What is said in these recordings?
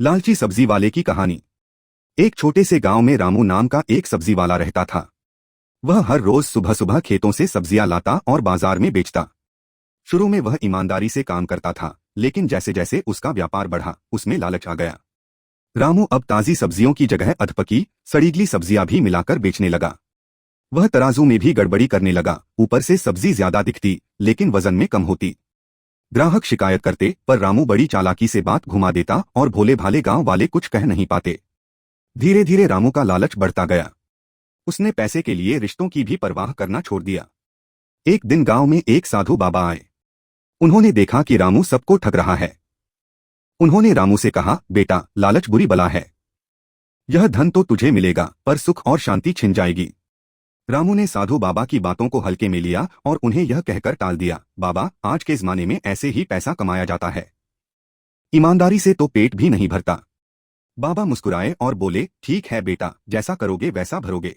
लालची सब्जी वाले की कहानी। एक छोटे से गांव में रामू नाम का एक सब्जी वाला रहता था। वह हर रोज सुबह सुबह खेतों से सब्जियां लाता और बाजार में बेचता। शुरू में वह ईमानदारी से काम करता था, लेकिन जैसे जैसे उसका व्यापार बढ़ा, उसमें लालच आ गया। रामू अब ताजी सब्जियों की जगह अधपकी, सड़ीगली सब्जियां भी मिलाकर बेचने लगा। वह तराजू में भी गड़बड़ी करने लगा। ऊपर से सब्जी ज्यादा दिखती, लेकिन वजन में कम होती। ग्राहक शिकायत करते, पर रामू बड़ी चालाकी से बात घुमा देता और भोले भाले गांव वाले कुछ कह नहीं पाते। धीरे धीरे रामू का लालच बढ़ता गया। उसने पैसे के लिए रिश्तों की भी परवाह करना छोड़ दिया। एक दिन गांव में एक साधु बाबा आए। उन्होंने देखा कि रामू सबको ठग रहा है। उन्होंने रामू से कहा, बेटा, लालच बुरी बला है। यह धन तो तुझे मिलेगा, पर सुख और शांति छिन जाएगी। रामू ने साधु बाबा की बातों को हल्के में लिया और उन्हें यह कहकर टाल दिया, बाबा, आज के जमाने में ऐसे ही पैसा कमाया जाता है। ईमानदारी से तो पेट भी नहीं भरता। बाबा मुस्कुराए और बोले, ठीक है बेटा, जैसा करोगे वैसा भरोगे।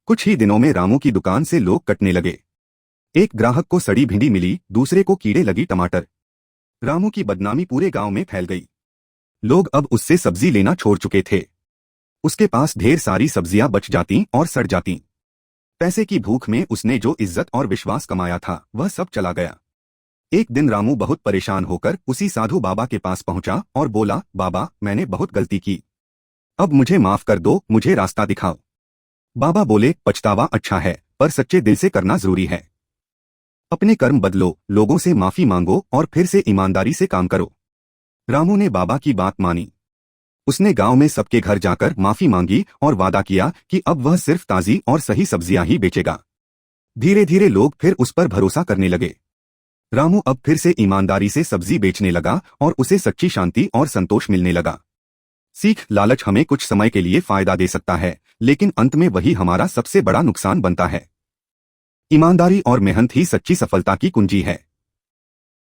कुछ ही दिनों में रामू की दुकान से लोग कटने लगे। एक ग्राहक को सड़ी भिंडी मिली, दूसरे को कीड़े लगी टमाटर। रामू की बदनामी पूरे गांव में फैल गई। लोग अब उससे सब्जी लेना छोड़ चुके थे। उसके पास ढेर सारी सब्जियां बच जाती और सड़ जाती। पैसे की भूख में उसने जो इज्जत और विश्वास कमाया था, वह सब चला गया। एक दिन रामू बहुत परेशान होकर उसी साधु बाबा के पास पहुंचा और बोला, बाबा, मैंने बहुत गलती की। अब मुझे माफ कर दो, मुझे रास्ता दिखाओ। बाबा बोले, पछतावा अच्छा है, पर सच्चे दिल से करना जरूरी है। अपने कर्म बदलो, लोगों से माफी मांगो और फिर से ईमानदारी से काम करो। रामू ने बाबा की बात मानी। उसने गांव में सबके घर जाकर माफी मांगी और वादा किया कि अब वह सिर्फ ताजी और सही सब्जियां ही बेचेगा। धीरे धीरे लोग फिर उस पर भरोसा करने लगे। रामू अब फिर से ईमानदारी से सब्जी बेचने लगा और उसे सच्ची शांति और संतोष मिलने लगा। सीख, लालच हमें कुछ समय के लिए फायदा दे सकता है, लेकिन अंत में वही हमारा सबसे बड़ा नुकसान बनता है। ईमानदारी और मेहनत ही सच्ची सफलता की कुंजी है।